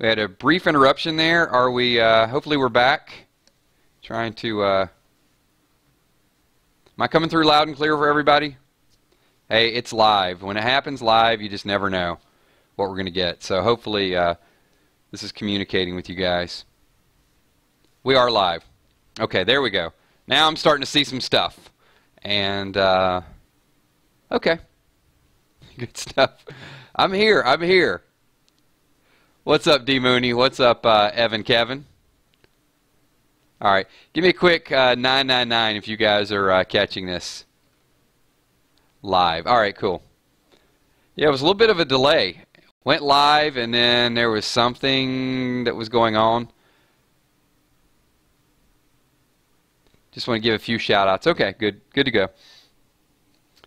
We had a brief interruption there. Are we, hopefully we're back. Trying to, am I coming through loud and clear for everybody? Hey, it's live. When it happens live, you just never know what we're going to get. So hopefully this is communicating with you guys. We are live. Okay, there we go. Now I'm starting to see some stuff. And, okay. Good stuff. I'm here. What's up, D. Mooney? What's up, Evan Kevin? All right. Give me a quick 999 if you guys are catching this live. All right, cool. Yeah, it was a little bit of a delay. Went live, and then there was something that was going on. Just want to give a few shout-outs. Okay, good to go.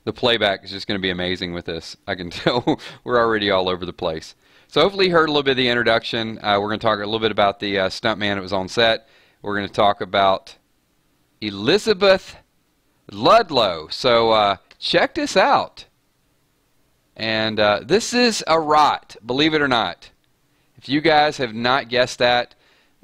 The playback is just going to be amazing with this. I can tell we're already all over the place. So hopefully you heard a little bit of the introduction. We're going to talk a little bit about the stuntman that was on set. We're going to talk about Elizabeth Ludlow. So check this out. And this is a rot, believe it or not. If you guys have not guessed that,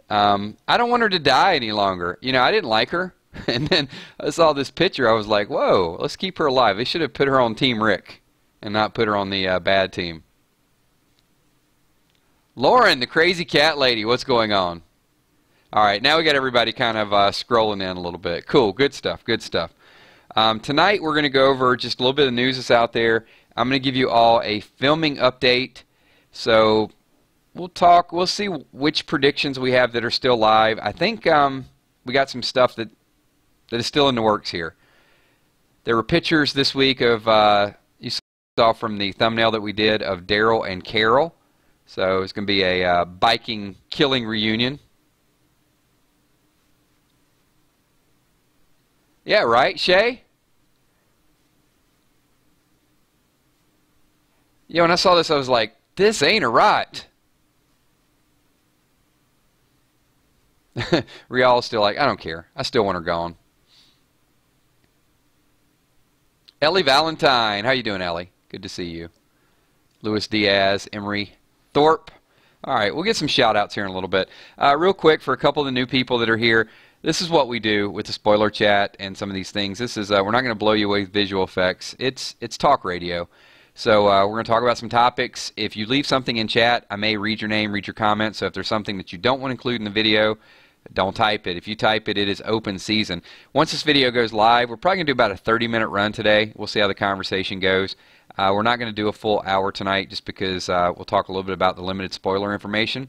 I don't want her to die any longer. You know, I didn't like her. And then I saw this picture. I was like, whoa, let's keep her alive. They should have put her on Team Rick and not put her on the bad team. Lauren, the crazy cat lady, what's going on? All right, now we got everybody kind of scrolling in a little bit. Cool, good stuff, good stuff. Tonight we're going to go over just a little bit of news that's out there. I'm going to give you all a filming update. So we'll see which predictions we have that are still live. I think we got some stuff that is still in the works here. There were pictures this week of, you saw from the thumbnail that we did, of Daryl and Carol. So it's going to be a biking killing reunion. Yeah, right, Shay? Yeah, when I saw this, I was like, this ain't a rot. Rial's still like, I don't care. I still want her gone. Ellie Valentine. How you doing, Ellie? Good to see you. Luis Diaz, Emery Thorpe. All right, we'll get some shout-outs here in a little bit. Real quick, for a couple of the new people that are here, this is what we do with the spoiler chat and some of these things. This is we're not going to blow you away with visual effects. It's talk radio. So we're going to talk about some topics. If you leave something in chat, I may read your name, read your comment. So if there's something that you don't want to include in the video, don't type it. If you type it, it is open season. Once this video goes live, we're probably going to do about a 30-minute run today. We'll see how the conversation goes. We're not going to do a full hour tonight just because we'll talk a little bit about the limited spoiler information.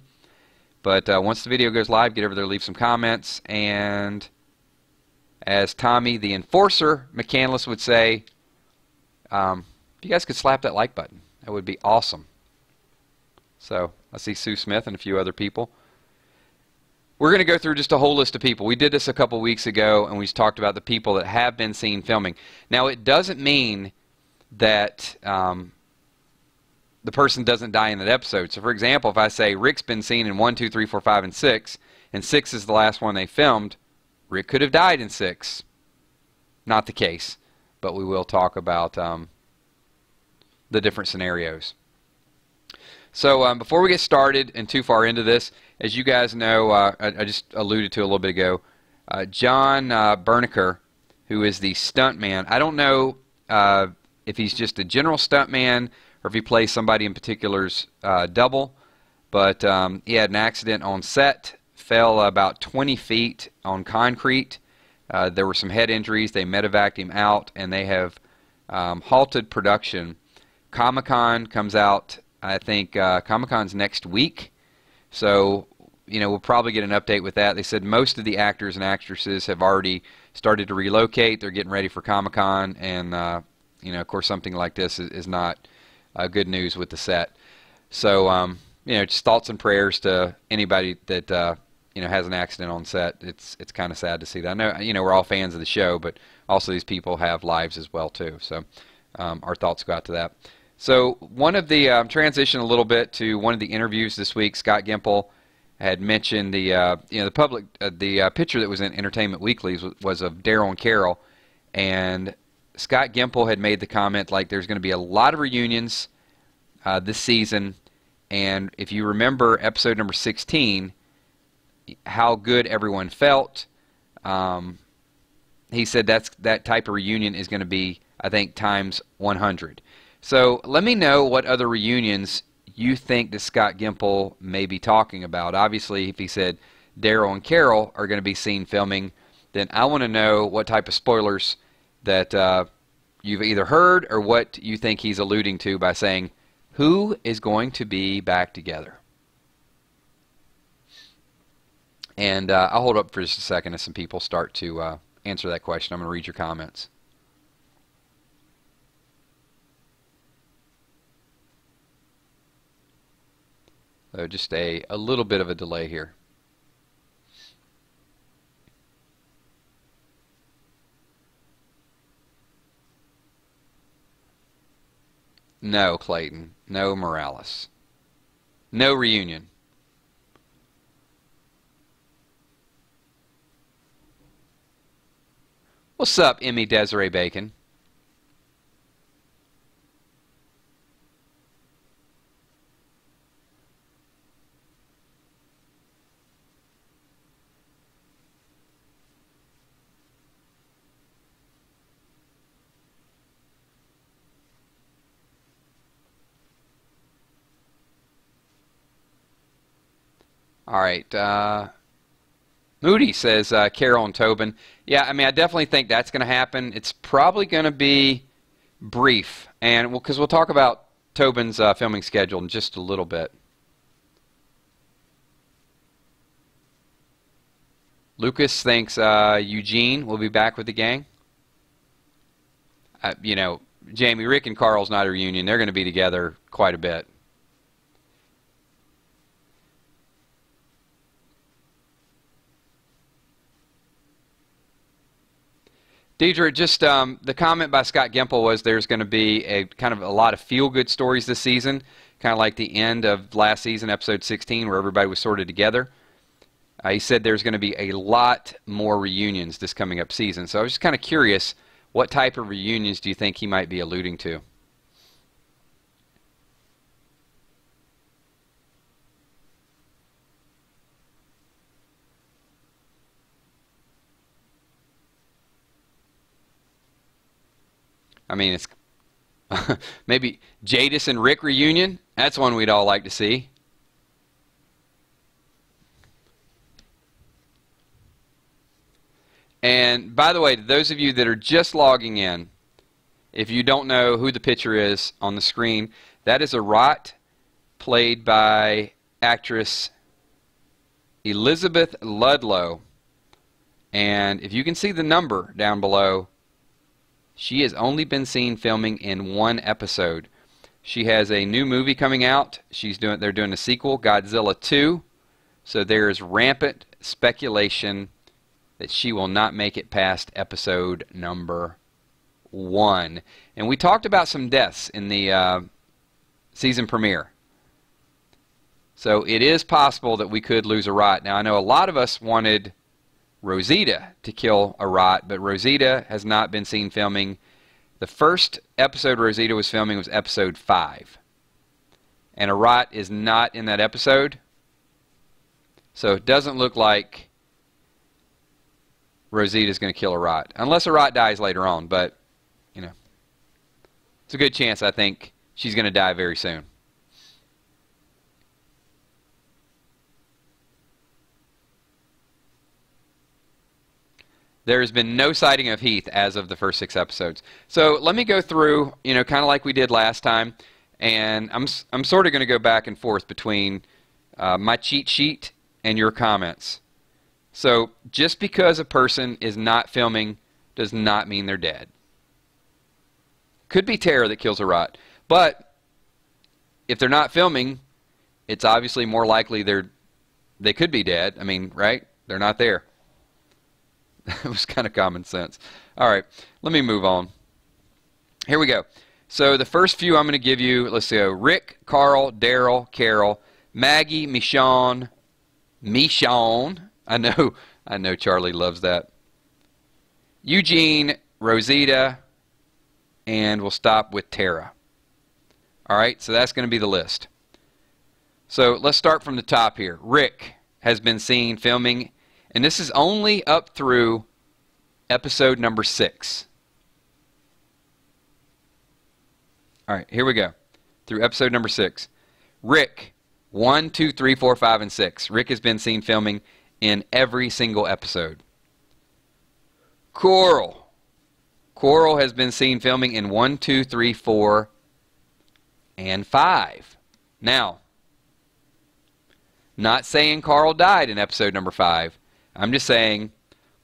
But once the video goes live, get over there, leave some comments. And as Tommy, the Enforcer McCandless, would say, if you guys could slap that like button, that would be awesome. So I see Sue Smith and a few other people. We're going to go through just a whole list of people. We did this a couple weeks ago, and we talked about the people that have been seen filming. Now, it doesn't mean that the person doesn't die in that episode. So, for example, if I say Rick's been seen in 1, 2, 3, 4, 5, and 6, and 6 is the last one they filmed, Rick could have died in 6. Not the case, but we will talk about the different scenarios. So before we get started and too far into this, as you guys know, I just alluded to a little bit ago, John Berniker, who is the stuntman, I don't know if he's just a general stuntman or if he plays somebody in particular's double, but he had an accident on set, fell about 20 feet on concrete. There were some head injuries. They medevaced him out, and they have halted production. Comic-Con comes out, I think Comic-Con's next week, so we'll probably get an update with that. They said most of the actors and actresses have already started to relocate. They're getting ready for Comic-Con, and of course something like this is not good news with the set. So just thoughts and prayers to anybody that has an accident on set. It's kind of sad to see that. I know we're all fans of the show, but also these people have lives as well too. So our thoughts go out to that. So one of the transition a little bit to one of the interviews this week. Scott Gimple had mentioned the the picture that was in Entertainment Weekly was of Daryl and Carol, and Scott Gimple had made the comment like there's going to be a lot of reunions this season, And if you remember episode number 16, how good everyone felt, he said that type of reunion is going to be, I think, times 100. So let me know what other reunions you think that Scott Gimple may be talking about. Obviously, if he said Daryl and Carol are going to be seen filming, then I want to know what type of spoilers that you've either heard or what you think he's alluding to by saying who is going to be back together. And I'll hold up for just a second as some people start to answer that question. I'm going to read your comments. So just a little bit of a delay here. No, Clayton. No Morales. No reunion. What's up, Emmy Desiree Bacon? All right. Moody says Carol and Tobin. Yeah, I mean, I definitely think that's going to happen. It's probably going to be brief, and because we'll talk about Tobin's filming schedule in just a little bit. Lucas thinks Eugene will be back with the gang. You know, Jamie, Rick, and Carl's not a reunion. They're going to be together quite a bit. Deidre, just the comment by Scott Gimple was there's going to be a kind of a lot of feel-good stories this season, kind of like the end of last season, episode 16, where everybody was sort of together. He said there's going to be a lot more reunions this coming up season. So I was just kind of curious, what type of reunions do you think he might be alluding to? I mean, it's maybe Jadis and Rick reunion. That's one we'd all like to see. And by the way, to those of you that are just logging in, if you don't know who the picture is on the screen, that is a rot played by actress Elizabeth Ludlow. And if you can see the number down below, she has only been seen filming in one episode. She has a new movie coming out. They're doing a sequel, Godzilla 2. So there is rampant speculation that she will not make it past episode number 1. And we talked about some deaths in the season premiere. So it is possible that we could lose a rot. Now I know a lot of us wanted Rosita to kill a rot, but Rosita has not been seen filming. The first episode Rosita was filming was episode 5. And a rot is not in that episode. So it doesn't look like Rosita is going to kill a rot. Unless a rot dies later on, but, you know, it's a good chance I think she's going to die very soon. There has been no sighting of Heath as of the first 6 episodes. So let me go through, you know, kind of like we did last time, and I'm sort of going to go back and forth between my cheat sheet and your comments. So just because a person is not filming does not mean they're dead. Could be terror that kills a rot, but if they're not filming, it's obviously more likely they could be dead. I mean, right? They're not there. It was kind of common sense. All right, let me move on. Here we go. So the first few I'm going to give you, let's see, Rick, Carl, Daryl, Carol, Maggie, Michonne. I know Charlie loves that. Eugene, Rosita, and we'll stop with Tara. All right, so that's going to be the list. So let's start from the top here. Rick has been seen filming, and this is only up through episode number 6. All right, here we go. Through episode number 6. Rick, 1, 2, 3, 4, 5, and 6. Rick has been seen filming in every single episode. Coral. Coral has been seen filming in 1, 2, 3, 4, and 5. Now, not saying Carl died in episode number 5. I'm just saying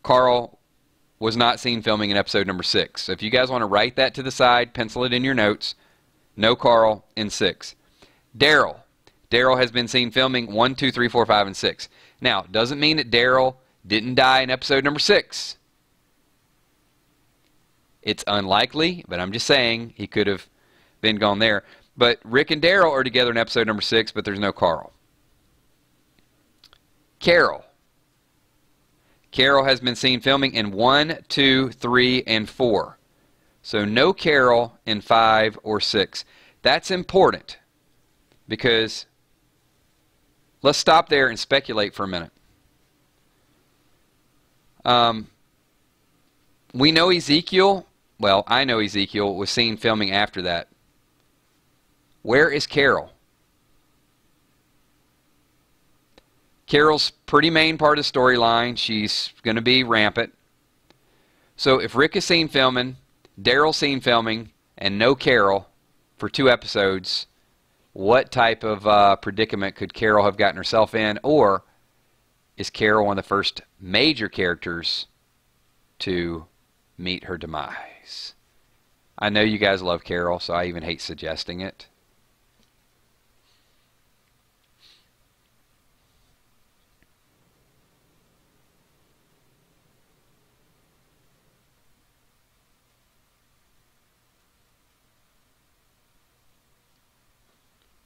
Carl was not seen filming in episode number 6. So if you guys want to write that to the side, pencil it in your notes. No Carl in 6. Daryl. Daryl has been seen filming 1, 2, 3, 4, 5, and 6. Now, doesn't mean that Daryl didn't die in episode number 6. It's unlikely, but I'm just saying he could have been gone there. But Rick and Daryl are together in episode number 6, but there's no Carl. Carol. Carol has been seen filming in 1, 2, 3, and 4. So no Carol in 5 or 6. That's important because let's stop there and speculate for a minute. We know Ezekiel, well, I know Ezekiel was seen filming after that. Where is Carol? Carol's pretty main part of the storyline. She's going to be rampant. So if Rick is seen filming, Daryl's seen filming, and no Carol for 2 episodes, what type of predicament could Carol have gotten herself in? Or is Carol one of the first major characters to meet her demise? I know you guys love Carol, so I even hate suggesting it.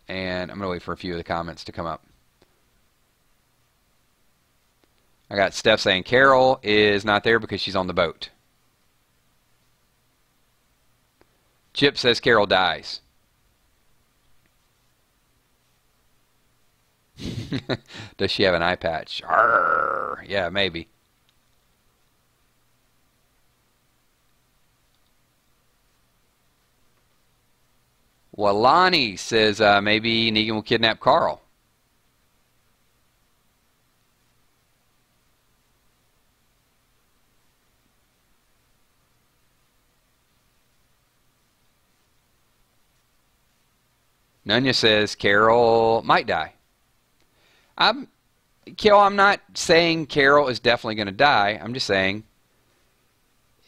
And I'm going to wait for a few of the comments to come up. I got Steph saying Carol is not there because she's on the boat. Chip says Carol dies. Does she have an eye patch? Arr, yeah, maybe. Walani says maybe Negan will kidnap Carl. Nunya says Carol might die. I'm not saying Carol is definitely going to die. I'm just saying,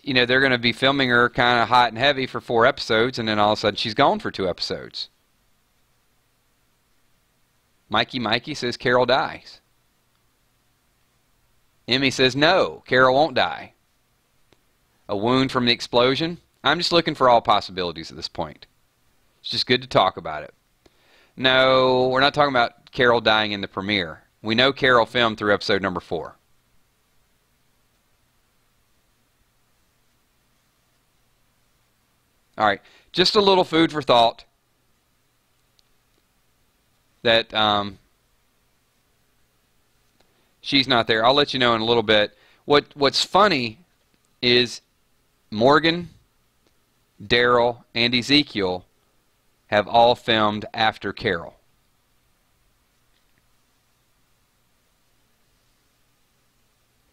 you know, they're going to be filming her kind of hot and heavy for 4 episodes, and then all of a sudden she's gone for 2 episodes. Mikey says Carol dies. Emmy says no, Carol won't die. A wound from the explosion? I'm just looking for all possibilities at this point. It's just good to talk about it. No, we're not talking about Carol dying in the premiere. We know Carol filmed through episode number 4. All right, just a little food for thought that she's not there. I'll let you know in a little bit. What's funny is Morgan, Daryl, and Ezekiel have all filmed after Carol.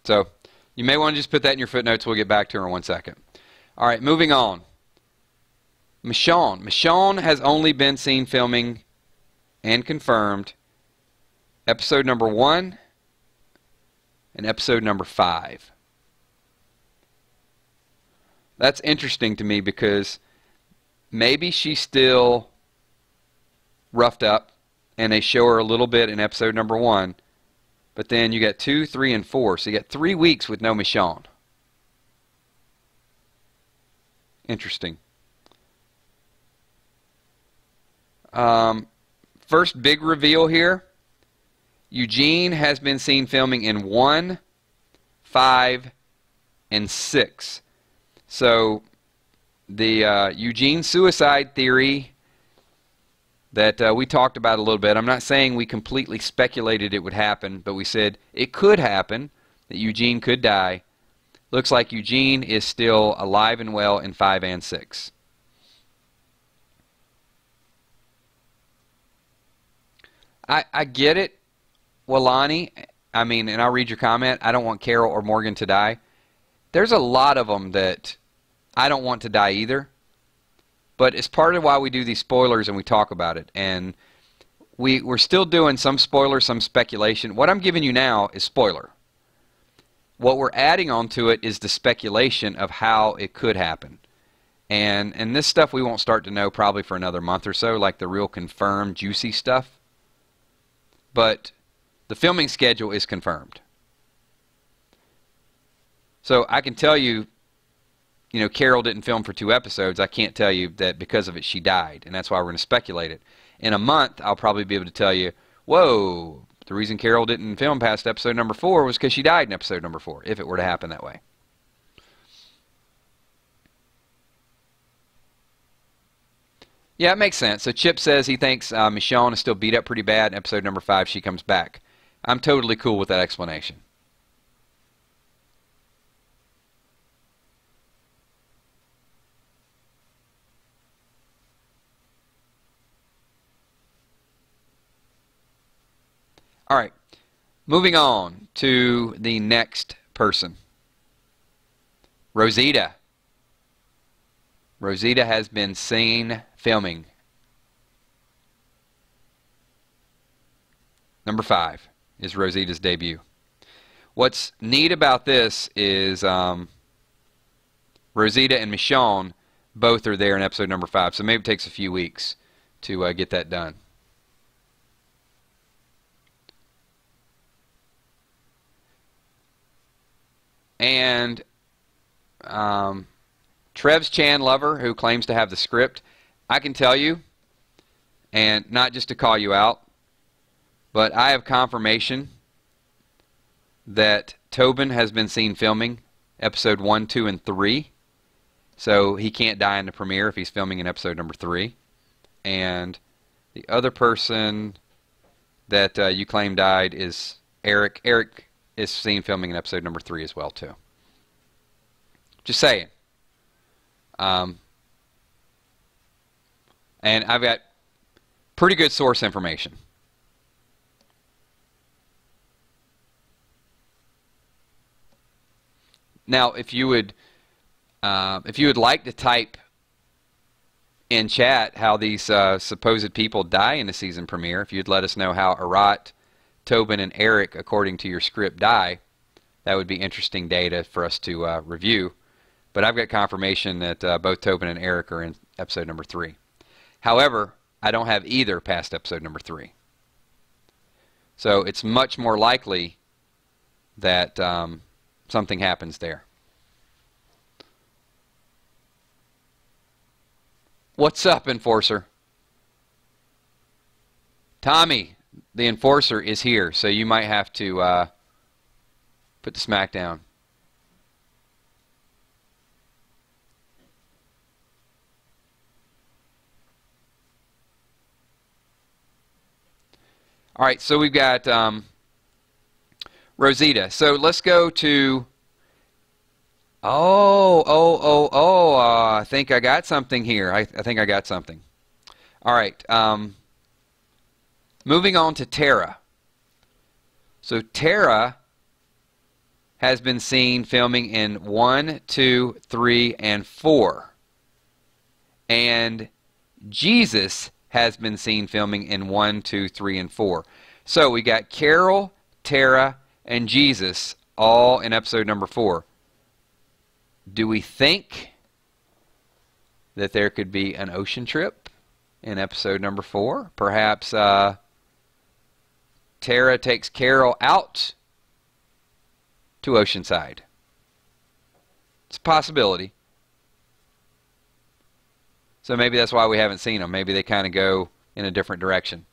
So you may want to just put that in your footnotes. We'll get back to her in 1 second. All right, moving on. Michonne. Michonne has only been seen filming and confirmed episode number 1 and episode number 5. That's interesting to me because maybe she's still roughed up and they show her a little bit in episode number 1, but then you got 2, 3, and 4. So you got 3 weeks with no Michonne. Interesting. First big reveal here. Eugene has been seen filming in 1, 5, and 6. So the Eugene suicide theory that we talked about a little bit. I'm not saying we completely speculated it would happen, but we said it could happen, that Eugene could die. Looks like Eugene is still alive and well in 5 and 6. I get it, Walani. I mean, and I'll read your comment. I don't want Carol or Morgan to die. There's a lot of them that I don't want to die either. But it's part of why we do these spoilers and we talk about it. And we're still doing some spoilers, some speculation. What I'm giving you now is spoiler. What we're adding onto it is the speculation of how it could happen. And this stuff we won't start to know probably for another month or so, like the real confirmed, juicy stuff. But the filming schedule is confirmed. So I can tell you, you know, Carol didn't film for 2 episodes. I can't tell you that because of it she died, and that's why we're going to speculate it. In a month, I'll probably be able to tell you, whoa, the reason Carol didn't film past episode number 4 was because she died in episode number 4, if it were to happen that way. Yeah, it makes sense. So Chip says he thinks Michonne is still beat up pretty bad. In episode number 5, she comes back. I'm totally cool with that explanation. All right, moving on to the next person. Rosita. Rosita has been seen filming. Number 5 is Rosita's debut. What's neat about this is Rosita and Michonne both are there in episode number 5, so maybe it takes a few weeks to get that done. And Trev's Chan lover, who claims to have the script, I can tell you, and not just to call you out, but I have confirmation that Tobin has been seen filming episode 1, 2, and 3. So he can't die in the premiere if he's filming in episode number 3. And the other person that you claim died is Eric. Eric is seen filming in episode number 3 as well, too. Just saying. And I've got pretty good source information. Now, if you would like to type in chat how these supposed people die in the season premiere, if you'd let us know how Arat, Tobin, and Eric, according to your script, die, that would be interesting data for us to review. But I've got confirmation that both Tobin and Eric are in episode number 3. However, I don't have either past episode number 3. So it's much more likely that something happens there. What's up, Enforcer? Tommy, the Enforcer, is here, so you might have to put the smack down. All right, so we've got Rosita. So let's go to... I think I got something here. I think I got something. All right. Moving on to Tara. So Tara has been seen filming in 1, 2, 3, and 4. And Jesus has been seen filming in 1, 2, 3, and 4. So we got Carol, Tara, and Jesus all in episode number 4. Do we think that there could be an ocean trip in episode number 4? Perhaps Tara takes Carol out to Oceanside. It's a possibility. So maybe that's why we haven't seen them. Maybe they kind of go in a different direction.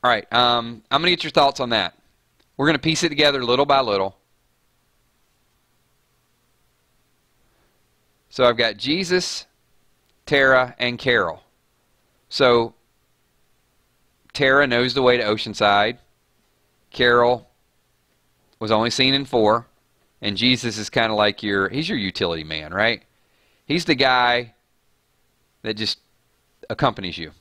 All right, I'm going to get your thoughts on that. We're going to piece it together little by little. So I've got Jesus, Tara, and Carol. So Tara knows the way to Oceanside. Carol was only seen in 4. And Jesus is kind of like he's your utility man, right? He's the guy that just accompanies you.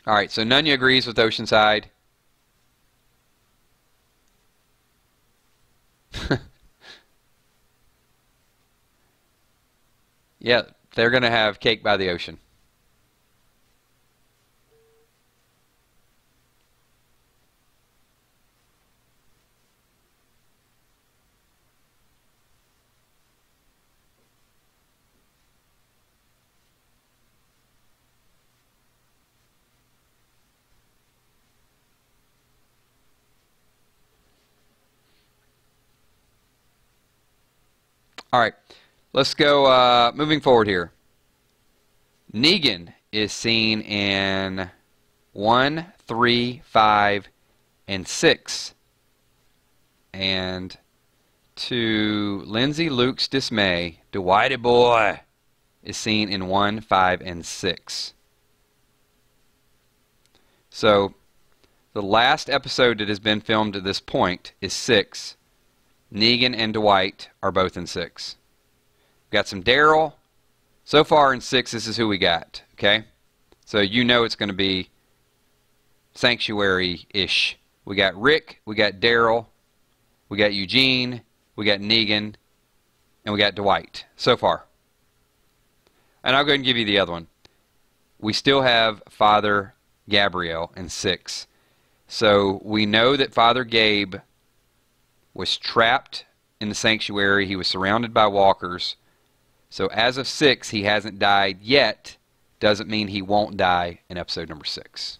All right, so Nunya agrees with Oceanside. Yeah, they're going to have cake by the ocean. All right, let's go moving forward here. Negan is seen in 1, 3, 5, and 6. And to Lindsay Luke's dismay, Dwighty boy is seen in 1, 5, and 6. So the last episode that has been filmed to this point is 6. Negan and Dwight are both in 6. We've got some Daryl. So far in 6, this is who we got. Okay? So you know it's going to be Sanctuary-ish. We got Rick, we got Daryl, we got Eugene, we got Negan, and we got Dwight so far. And I'll go ahead and give you the other one. We still have Father Gabriel in 6. So we know that Father Gabe was trapped in the sanctuary. He was surrounded by walkers. So as of 6, he hasn't died yet. Doesn't mean he won't die in episode number 6.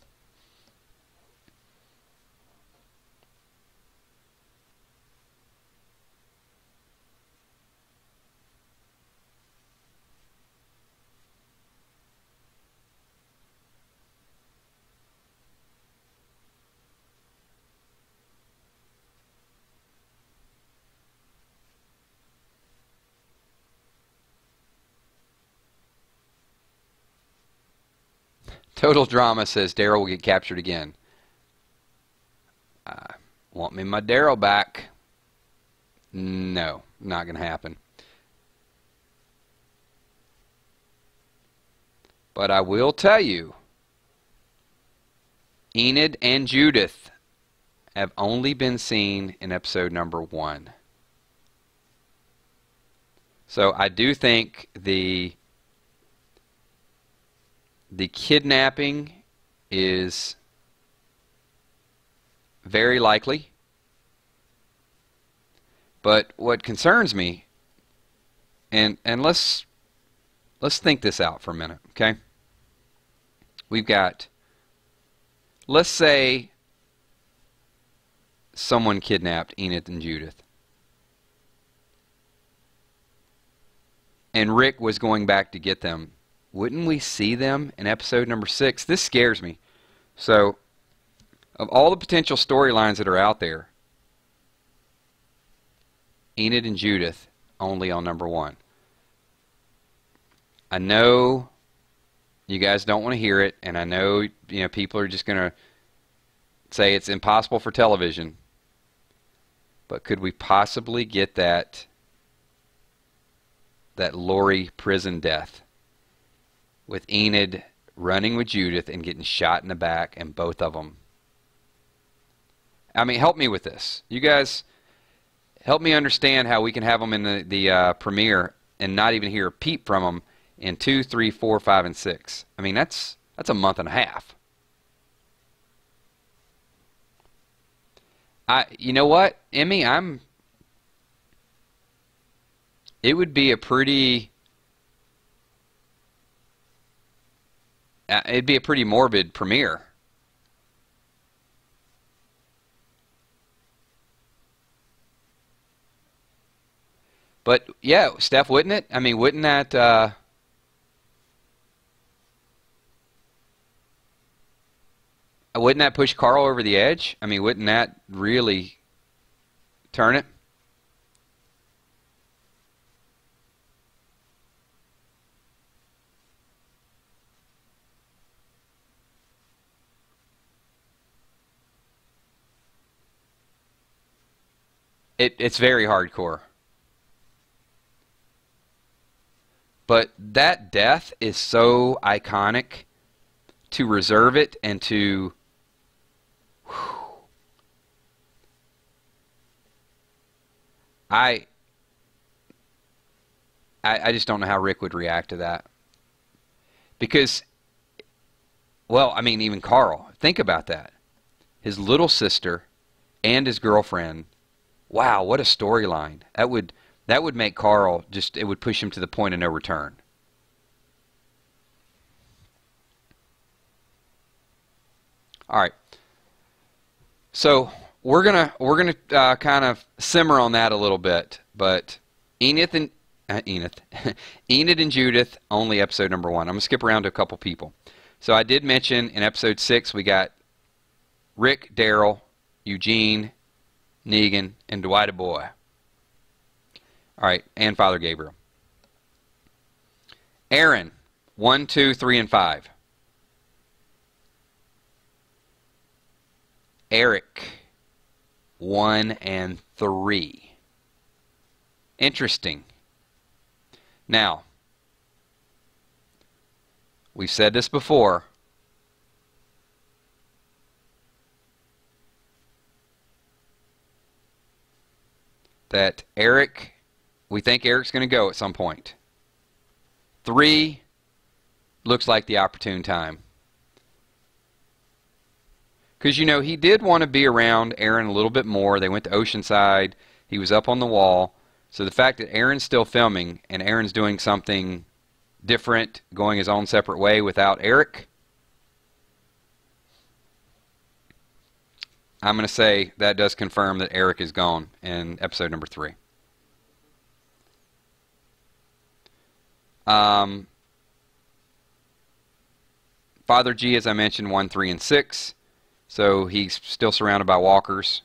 Total Drama says Daryl will get captured again. Want me my Daryl back? No, not going to happen. But I will tell you, Enid and Judith have only been seen in episode number 1. So I do think the kidnapping is very likely. But what concerns me, and let's think this out for a minute, okay? We've got, let's say someone kidnapped Enid and Judith. And Rick was going back to get them. Wouldn't we see them in episode number 6? This scares me. So, of all the potential storylines that are out there, Enid and Judith only on number 1. I know you guys don't want to hear it, and I know people are just going to say it's impossible for television. But could we possibly get that Lori prison death with Enid running with Judith and getting shot in the back, and both of them? I mean, help me with this. You guys, help me understand how we can have them in the premiere and not even hear a peep from them in 2, 3, 4, 5, and 6. I mean, that's a month and a half. You know what, Emmy? It would be a pretty. It'd be a pretty morbid premiere. But yeah, Steph, wouldn't it? I mean, wouldn't that push Carl over the edge? I mean, wouldn't that really turn it? It's very hardcore. But that death is so iconic to reserve it and to... I just don't know how Rick would react to that. Because, well, I mean, even Carl. Think about that. His little sister and his girlfriend. Wow, what a storyline. That would make Carl just, it would push him to the point of no return. All right. So we're gonna kind of simmer on that a little bit, but Enid and Judith, only episode number 1. I'm gonna skip around to a couple people. So I did mention in episode 6 we got Rick, Daryl, Eugene, Negan, and Dwight Boy. All right, and Father Gabriel. Aaron, 1, 2, 3, and 5. Eric, 1 and 3. Interesting. Now, we've said this before. That Eric, we think Eric's going to go at some point. 3 looks like the opportune time. Because, you know, he did want to be around Aaron a little bit more. They went to Oceanside. He was up on the wall. So the fact that Aaron's still filming and Aaron's doing something different, going his own separate way without Eric, I'm going to say that does confirm that Eric is gone in episode number 3. Father G, as I mentioned, 1, 3, and 6. So he's still surrounded by walkers.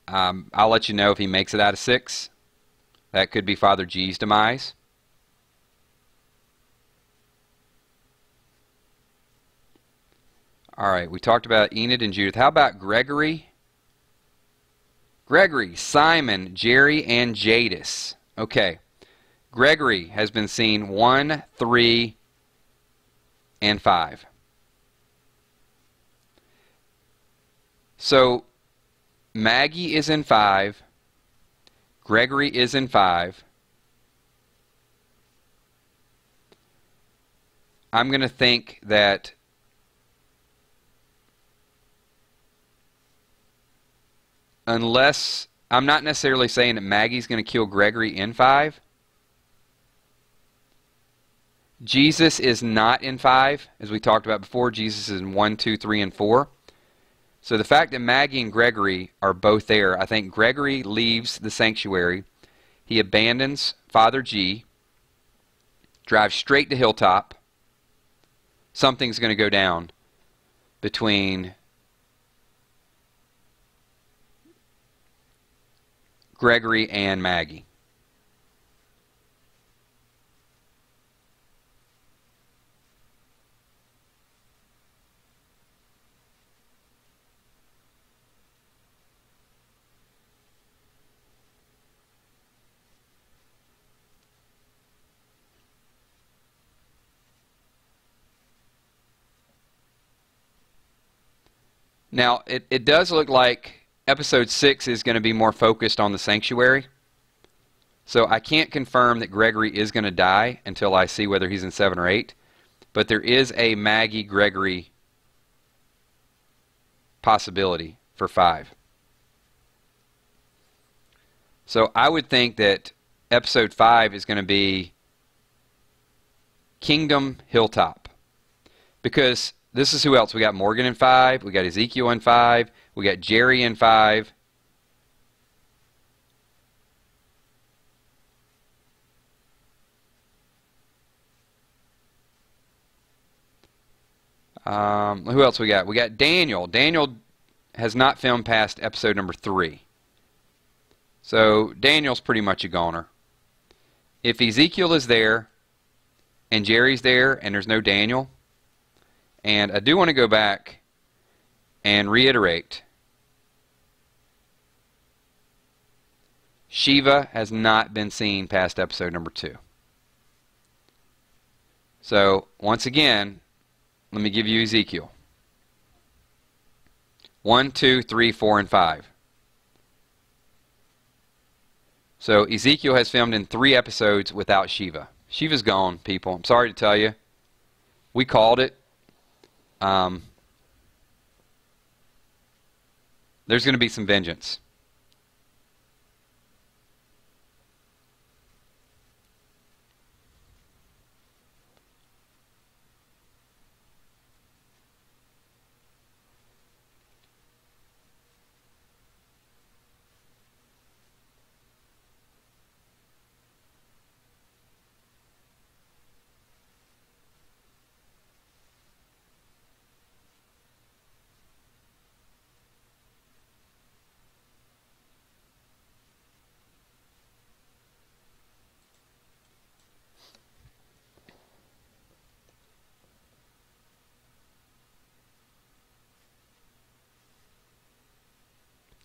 I'll let you know if he makes it out of 6. That could be Father G's demise. All right, we talked about Enid and Judith. How about Gregory? Gregory, Simon, Jerry, and Jadis. Okay. Gregory has been seen 1, 3, and 5. So Maggie is in 5. Gregory is in 5. I'm going to think that unless, I'm not necessarily saying that Maggie's going to kill Gregory in 5. Jesus is not in 5, as we talked about before. Jesus is in 1, 2, 3, and 4. So the fact that Maggie and Gregory are both there, I think Gregory leaves the sanctuary. He abandons Father G, drives straight to Hilltop. Something's going to go down between Gregory and Maggie. Now, it does look like episode 6 is going to be more focused on the sanctuary. So I can't confirm that Gregory is going to die until I see whether he's in 7 or 8. But there is a Maggie-Gregory possibility for 5. So I would think that episode 5 is going to be Kingdom Hilltop. Because this is who else? We got Morgan in 5. We got Ezekiel in 5. We got Jerry in 5. Who else we got? We got Daniel. Daniel has not filmed past episode number 3. So Daniel's pretty much a goner. If Ezekiel is there and Jerry's there and there's no Daniel, and I do want to go back and reiterate, Shiva has not been seen past episode number 2. So once again, let me give you Ezekiel. 1, 2, 3, 4, and 5. So Ezekiel has filmed in 3 episodes without Shiva. Shiva's gone, people. I'm sorry to tell you. We called it. There's going to be some vengeance.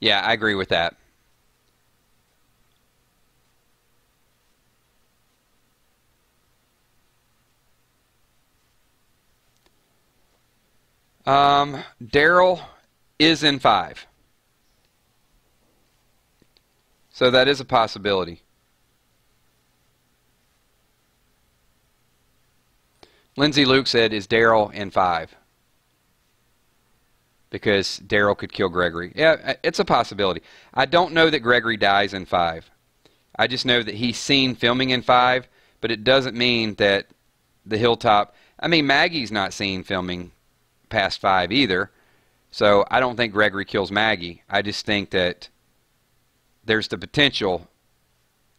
Yeah, I agree with that. Daryl is in 5. So that is a possibility. Lindsay Luke said, is Daryl in 5? Because Daryl could kill Gregory. Yeah, it's a possibility. I don't know that Gregory dies in 5. I just know that he's seen filming in 5, but it doesn't mean that the hilltop... I mean, Maggie's not seen filming past 5 either, so I don't think Gregory kills Maggie. I just think that there's the potential,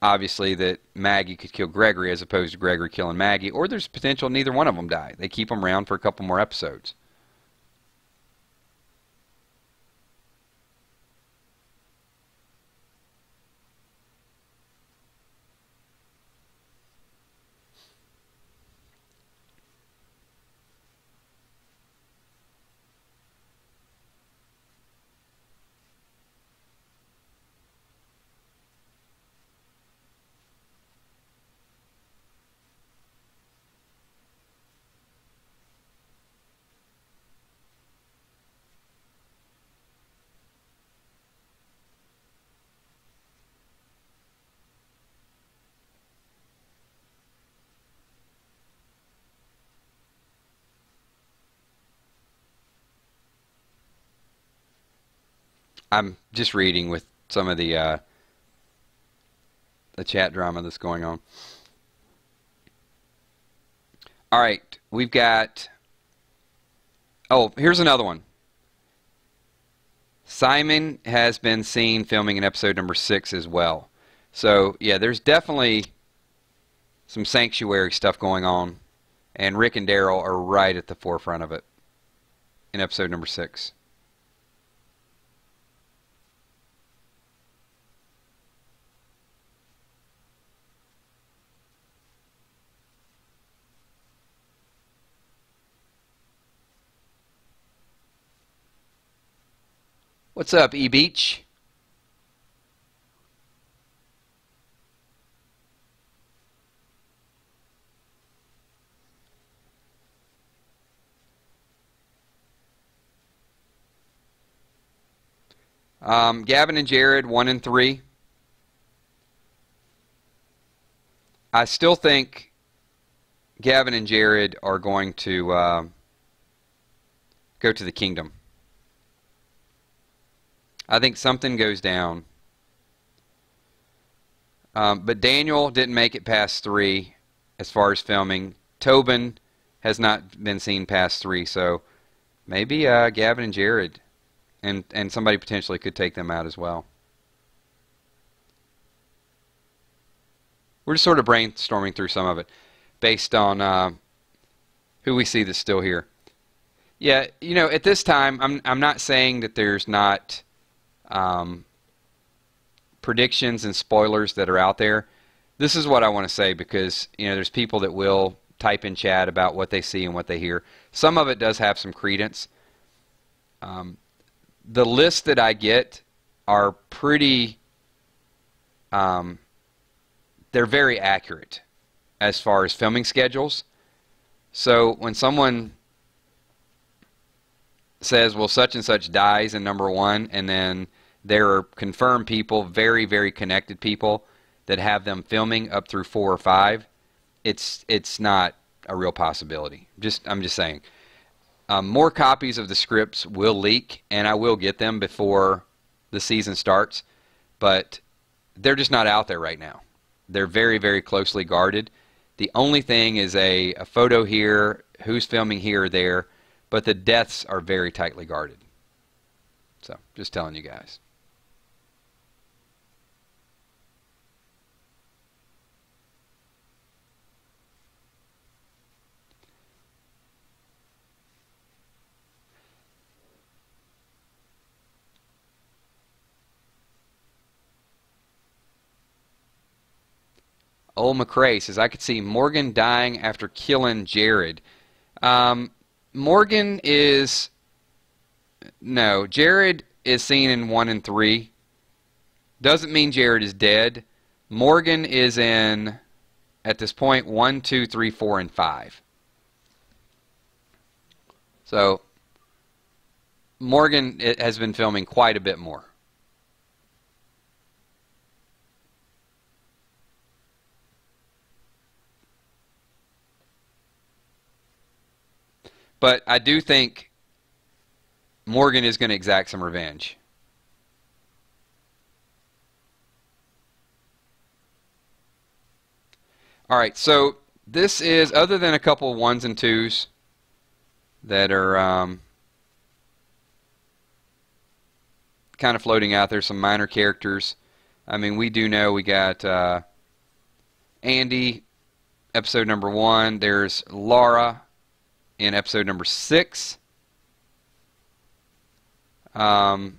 obviously, that Maggie could kill Gregory as opposed to Gregory killing Maggie, or there's potential neither one of them die. They keep them around for a couple more episodes. I'm just reading with some of the chat drama that's going on. All right, we've got... Oh, here's another one. Simon has been seen filming in episode number 6 as well. So, yeah, there's definitely some sanctuary stuff going on. And Rick and Daryl are right at the forefront of it in episode number 6. What's up, E-Beach? Gavin and Jared, 1 and 3. I still think Gavin and Jared are going to go to the kingdom. I think something goes down. But Daniel didn't make it past 3 as far as filming. Tobin has not been seen past 3, so maybe Gavin and Jared and somebody potentially could take them out as well. We're just sort of brainstorming through some of it based on who we see that's still here. Yeah, you know, at this time, I'm not saying that there's not predictions and spoilers that are out there. This is what I want to say because, you know, there's people that will type in chat about what they see and what they hear. Some of it does have some credence. The lists that I get are pretty, they're very accurate as far as filming schedules. So when someone says, well, such and such dies in number 1, and then there are confirmed people, very, very connected people that have them filming up through 4 or 5, it's not a real possibility. I'm just saying. More copies of the scripts will leak, and I will get them before the season starts, but they're just not out there right now. They're very, very closely guarded. The only thing is a photo here, who's filming here or there, but the deaths are very tightly guarded. So, just telling you guys. Old McRae says, I could see Morgan dying after killing Jared. Morgan is... No, Jared is seen in 1 and 3. Doesn't mean Jared is dead. Morgan is in, at this point, 1, 2, 3, 4, and 5. So, Morgan has been filming quite a bit more. But I do think Morgan is going to exact some revenge. All right, so this is, other than a couple of 1s and 2s that are kind of floating out there, some minor characters. I mean, we do know we got Andy, episode number 1. There's Laura in episode number 6. Laura,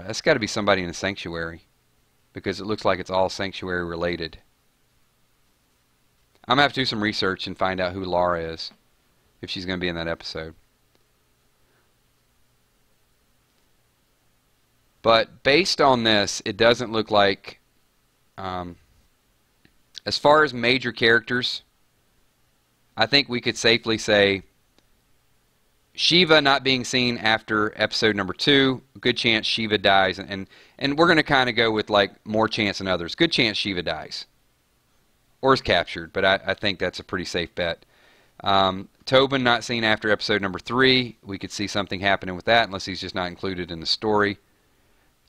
that's got to be somebody in the sanctuary because it looks like it's all sanctuary related. I'm going to have to do some research and find out who Laura is, if she's going to be in that episode. But based on this, it doesn't look like, as far as major characters, I think we could safely say Shiva not being seen after episode number 2, good chance Shiva dies, and we're going to kind of go with like more chance than others. Good chance Shiva dies or is captured, but I think that's a pretty safe bet. Tobin not seen after episode number 3. We could see something happening with that unless he's just not included in the story.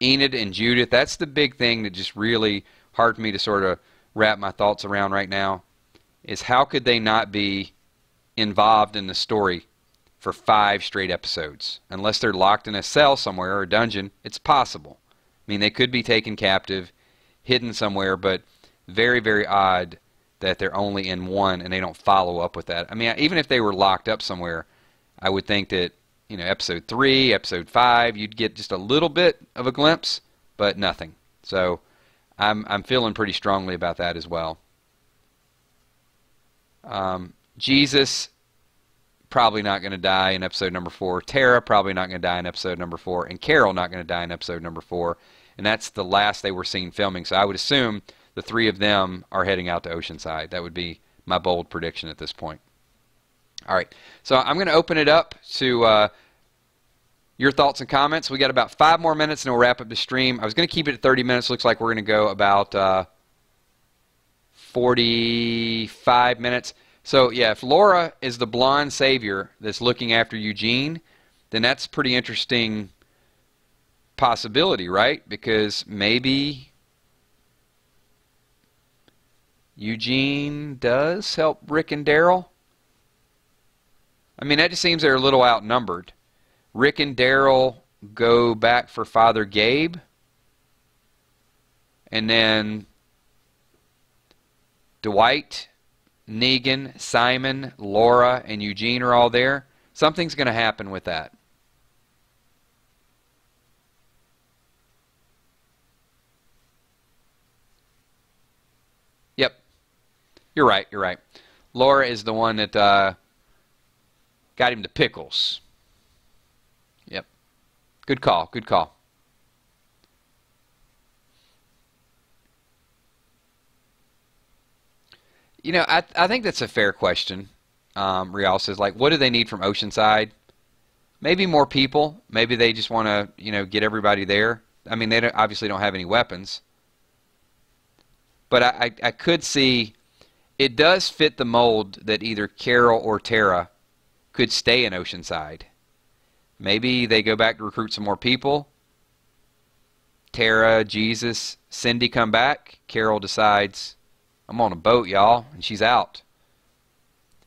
Enid and Judith, that's the big thing that just really hard for me to sort of wrap my thoughts around right now, is how could they not be involved in the story for 5 straight episodes? Unless they're locked in a cell somewhere or a dungeon, it's possible. I mean, they could be taken captive, hidden somewhere, but very, very odd that they're only in 1 and they don't follow up with that. I mean, even if they were locked up somewhere, I would think that, you know, episode 3, episode 5, you'd get just a little bit of a glimpse, but nothing. So I'm feeling pretty strongly about that as well. Jesus probably not going to die in episode number 4. Tara probably not going to die in episode number 4. And Carol not going to die in episode number 4. And that's the last they were seen filming. So I would assume the 3 of them are heading out to Oceanside. That would be my bold prediction at this point. All right. So I'm going to open it up to your thoughts and comments. We got about 5 more minutes and we'll wrap up the stream. I was going to keep it at 30 minutes. Looks like we're going to go about 45 minutes. So, yeah, if Laura is the blonde savior that's looking after Eugene, then that's a pretty interesting possibility, right? Because maybe Eugene does help Rick and Daryl. I mean, that just seems they're a little outnumbered. Rick and Daryl go back for Father Gabe, and then Dwight Negan, Simon, Laura, and Eugene are all there, something's going to happen with that. Yep. You're right. You're right. Laura is the one that got him to pickles. Yep. Good call. Good call. You know, I think that's a fair question. Rial says, like, what do they need from Oceanside? Maybe more people. Maybe they just want to, you know, get everybody there. I mean, they obviously don't have any weapons. But I could see it does fit the mold that either Carol or Tara could stay in Oceanside. Maybe they go back to recruit some more people. Tara, Jesus, Cindy come back. Carol decides, I'm on a boat, y'all, and she's out.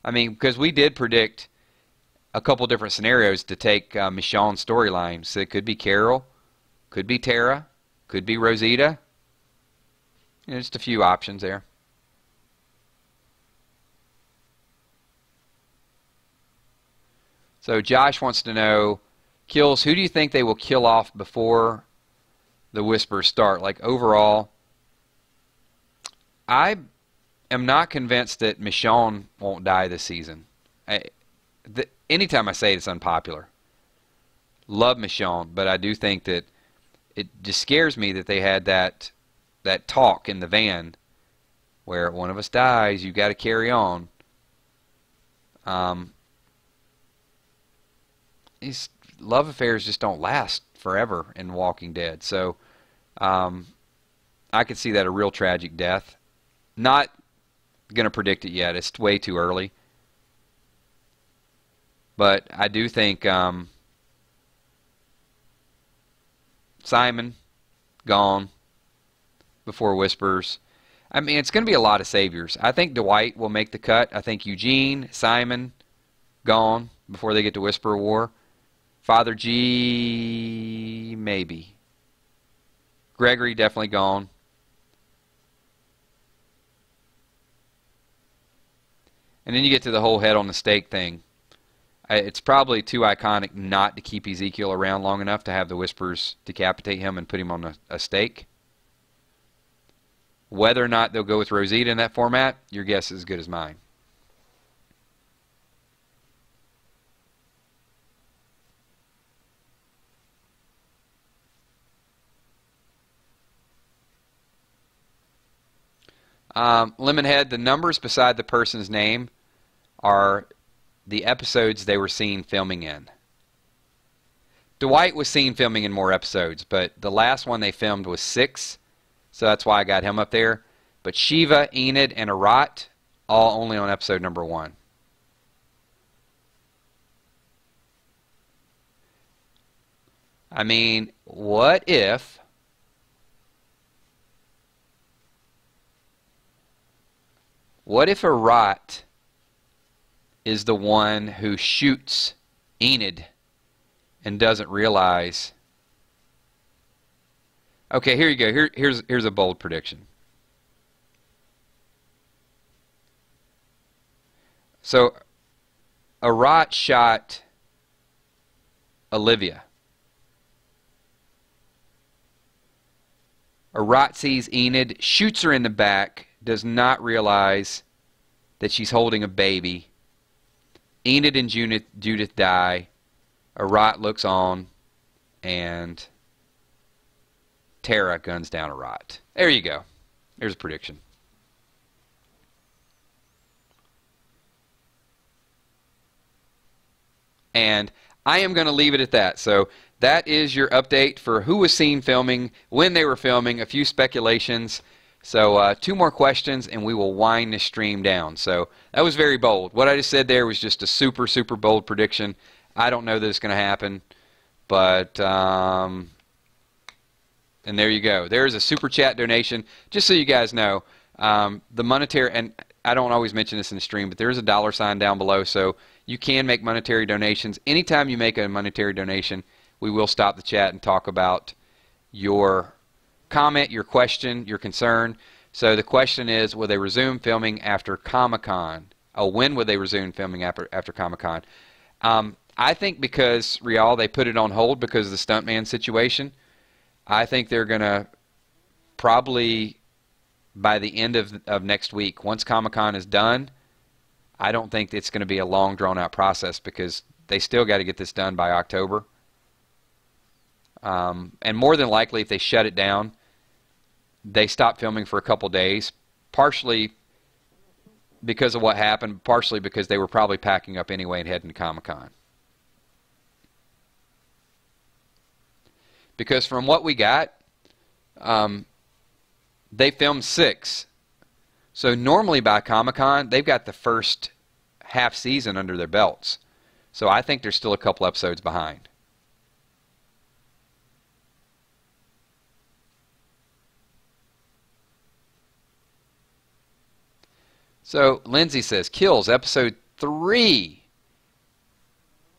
I mean, because we did predict a couple different scenarios to take Michonne's storyline. So it could be Carol, could be Tara, could be Rosita. You know, just a few options there. So Josh wants to know, Kills, who do you think they will kill off before the Whispers start? Like, overall, I am not convinced that Michonne won't die this season. Anytime I say it's unpopular. Love Michonne, but I do think that it just scares me that they had that talk in the van where one of us dies, you got to carry on. These love affairs just don't last forever in Walking Dead. So I could see that a real tragic death. Not going to predict it yet. It's way too early. But I do think Simon gone before Whispers. I mean, it's going to be a lot of saviors. I think Dwight will make the cut. I think Eugene, Simon, gone before they get to Whisper War. Father G, maybe. Gregory, definitely gone. And then you get to the whole head on the stake thing. It's probably too iconic not to keep Ezekiel around long enough to have the Whispers decapitate him and put him on a stake. Whether or not they'll go with Rosita in that format, your guess is as good as mine. Lemonhead, the numbers beside the person's name are the episodes they were seen filming in. Dwight was seen filming in more episodes, but the last one they filmed was 6, so that's why I got him up there. But Shiva, Enid, and Arat, all only on episode number 1. I mean, what if Arat is the one who shoots Enid and doesn't realize? Okay, here you go. Here's a bold prediction. So Arat shot Olivia. Arat sees Enid, shoots her in the back, does not realize that she's holding a baby. Enid and Judith die. Arat looks on, and Tara guns down Arat. There you go. There's a prediction. And I am going to leave it at that. So that is your update for who was seen filming, when they were filming, a few speculations. So 2 more questions and we will wind this stream down. So that was very bold. What I just said there was just a super, super bold prediction. I don't know that it's going to happen. But, and there you go. There's a super chat donation. Just so you guys know, the monetary, and I don't always mention this in the stream, but there is a $sign down below. So you can make monetary donations. Anytime you make a monetary donation, we will stop the chat and talk about your comment, your question, your concern. So the question is, will they resume filming after Comic-Con? Oh, when would they resume filming after Comic-Con? I think because, Rial, they put it on hold because of the stuntman situation. I think they're going to probably, by the end of next week, once Comic-Con is done, I don't think it's going to be a long, drawn-out process because they still got to get this done by October. And more than likely, if they shut it down, they stop filming for a couple days, partially because of what happened, partially because they were probably packing up anyway and heading to Comic-Con. Because from what we got, they filmed 6. So normally by Comic-Con, they've got the first half season under their belts. So I think they're still a couple episodes behind. So Lindsay says, Kills, episode 3.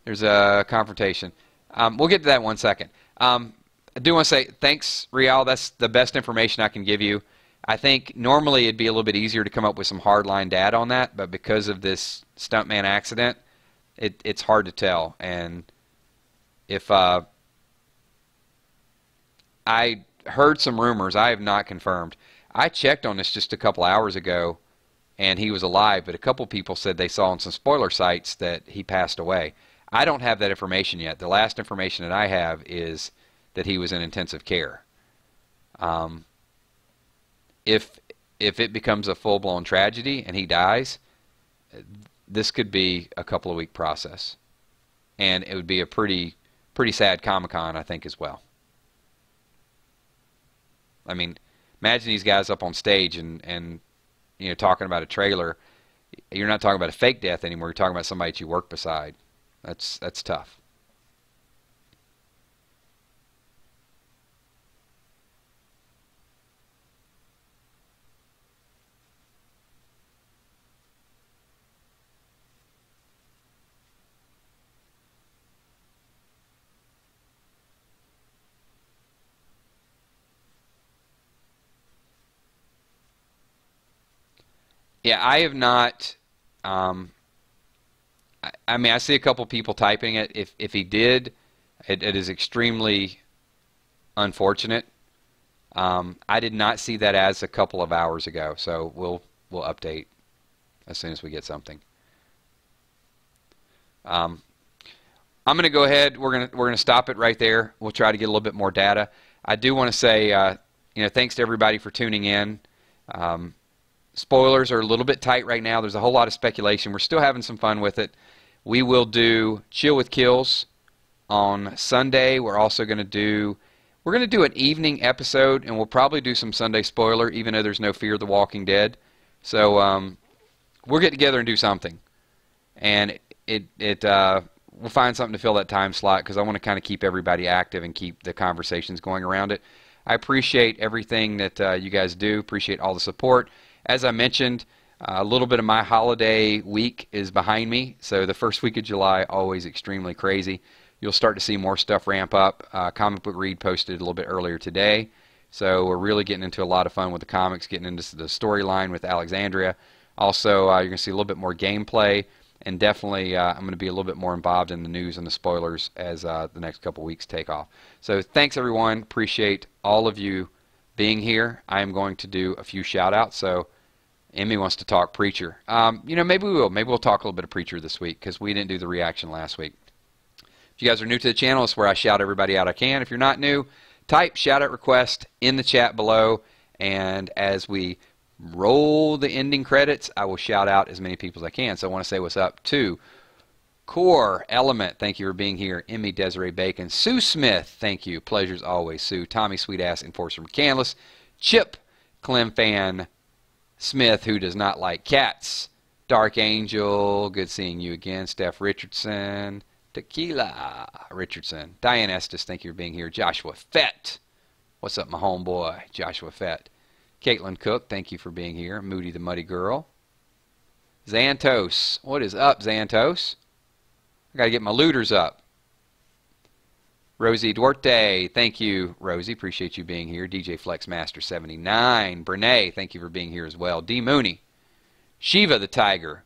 There's a confrontation. We'll get to that in 1 second. I do want to say thanks, Rial. That's the best information I can give you. I think normally it'd be a little bit easier to come up with some hardline data on that, but because of this stuntman accident, it's hard to tell. And if I heard some rumors, I have not confirmed. I checked on this just a couple hours ago, and he was alive, but a couple people said they saw on some spoiler sites that he passed away. I don't have that information yet. The last information that I have is that he was in intensive care. If it becomes a full-blown tragedy and he dies, this could be a couple of week process, and it would be a pretty sad Comic-Con, I think, as well. I mean, imagine these guys up on stage and you know, talking about a trailer. You're not talking about a fake death anymore. You're talking about somebody that you work beside. That's tough. Yeah, I have not. I mean, I see a couple people typing it. If he did, it is extremely unfortunate. I did not see that as a couple of hours ago, so we'll update as soon as we get something. I'm going to go ahead. We're gonna stop it right there. We'll try to get a little bit more data. I do want to say, you know, thanks to everybody for tuning in. Spoilers are a little bit tight right now. There's a whole lot of speculation. We're still having some fun with it. We will do Chill with Kills on Sunday. We're also going to do an evening episode, and we'll probably do some Sunday spoiler, even though there's no Fear the Walking Dead. So we'll get together and do something, and we'll find something to fill that time slot because I want to kind of keep everybody active and keep the conversations going around it. I appreciate everything that you guys do. Appreciate all the support. As I mentioned, a little bit of my holiday week is behind me, so the first week of July always extremely crazy. You'll start to see more stuff ramp up. Comic Book Read posted a little bit earlier today, so we're really getting into a lot of fun with the comics, getting into the storyline with Alexandria. Also, you're going to see a little bit more gameplay, and definitely I'm going to be a little bit more involved in the news and the spoilers as the next couple weeks take off. So thanks, everyone. Appreciate all of you being here. I am going to do a few shout-outs, so Emmy wants to talk Preacher. You know, maybe we will. Maybe we'll talk a little bit of Preacher this week because we didn't do the reaction last week. If you guys are new to the channel, it's where I shout everybody out I can. If you're not new, type shout-out request in the chat below, and as we roll the ending credits, I will shout out as many people as I can. So I want to say what's up to Core Element. Thank you for being here. Emmy Desiree Bacon. Sue Smith. Thank you. Pleasure's always, Sue. Tommy Sweetass, Enforcer McCandless. Chip Clem Fan Smith, who does not like cats. Dark Angel, good seeing you again. Steph Richardson. Tequila Richardson. Diane Estes, thank you for being here. Joshua Fett. What's up, my homeboy? Joshua Fett. Caitlin Cook, thank you for being here. Moody the Muddy Girl. Xantos. What is up, Xantos? I got to get my looters up. Rosie Duarte, thank you, Rosie. Appreciate you being here. DJ Flex Master 79. Brene, thank you for being here as well. D Mooney. Shiva the Tiger.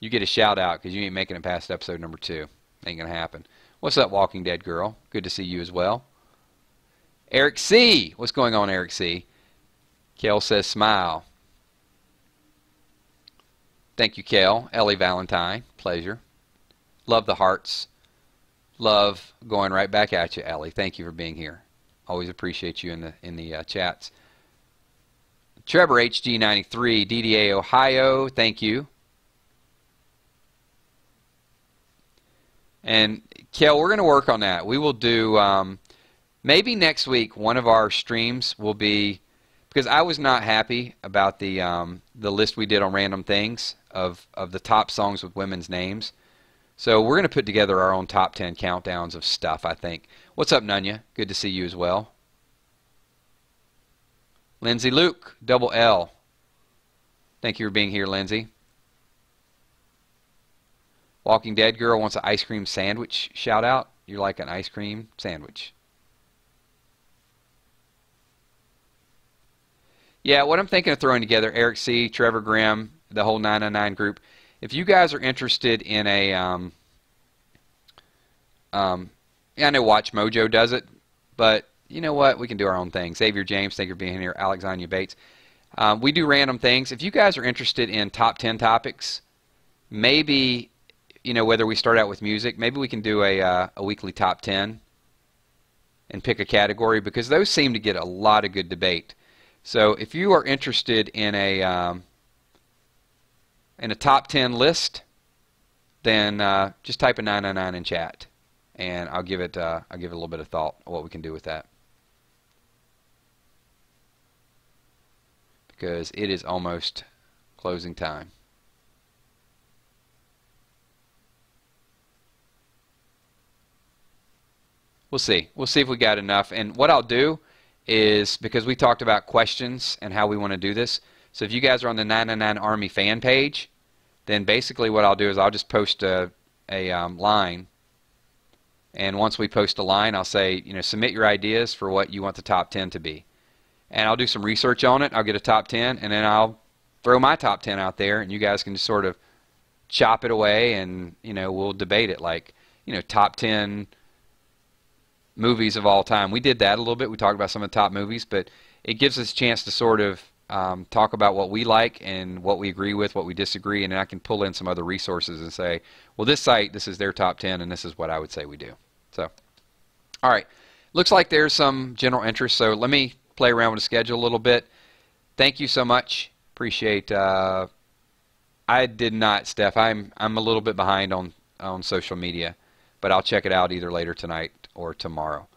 You get a shout out because you ain't making it past episode number 2. Ain't going to happen. What's up, Walking Dead girl? Good to see you as well. Eric C. What's going on, Eric C.? Kel says smile. Thank you, Kel. Ellie Valentine. Pleasure. Love the hearts. Love going right back at you, Ellie. Thank you for being here. Always appreciate you in the chats. Trevor HG93, DDA Ohio. Thank you. And Kel, we're going to work on that. We will do maybe next week. One of our streams will be, because I was not happy about the list we did on random things of the top songs with women's names. So we're going to put together our own top 10 countdowns of stuff, I think. What's up, Nunya? Good to see you as well. Lindsay Luke, double L. Thank you for being here, Lindsay. Walking Dead girl wants an ice cream sandwich shout out. You like an ice cream sandwich. Yeah, what I'm thinking of throwing together, Eric C., Trevor Grimm, the whole 999 group. If you guys are interested in a, yeah, I know Watch Mojo does it, but you know what? We can do our own thing. Xavier James, thank you for being here. Alexandria Bates. We do random things. If you guys are interested in top 10 topics, maybe, you know, whether we start out with music, maybe we can do a weekly top 10 and pick a category, because those seem to get a lot of good debate. So if you are interested in a top 10 list, then just type a 999 in chat, and I'll give it a little bit of thought on what we can do with that, because it is almost closing time. We'll see. We'll see if we got enough. And what I'll do is, because we talked about questions and how we want to do this, so if you guys are on the 999 Army fan page, then basically what I'll do is I'll just post a line, and once we post a line, I'll say, you know, submit your ideas for what you want the top 10 to be. And I'll do some research on it. I'll get a top 10, and then I'll throw my top 10 out there, and you guys can just sort of chop it away, and, you know, we'll debate it, like, you know, top 10 movies of all time. We did that a little bit. We talked about some of the top movies, but it gives us a chance to sort of talk about what we like and what we agree with, what we disagree, and then I can pull in some other resources and say, well, this site, this is their top 10, and this is what I would say we do. So, all right. Looks like there's some general interest, so let me play around with the schedule a little bit. Thank you so much. Appreciate I did not, Steph. I'm a little bit behind on social media, but I'll check it out either later tonight or tomorrow.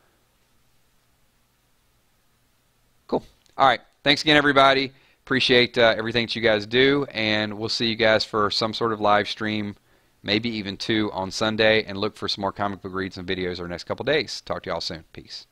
Cool. All right. Thanks again, everybody. Appreciate everything that you guys do, and we'll see you guys for some sort of live stream, maybe even 2 on Sunday, and look for some more comic book reads and videos over the next couple days. Talk to y'all soon. Peace.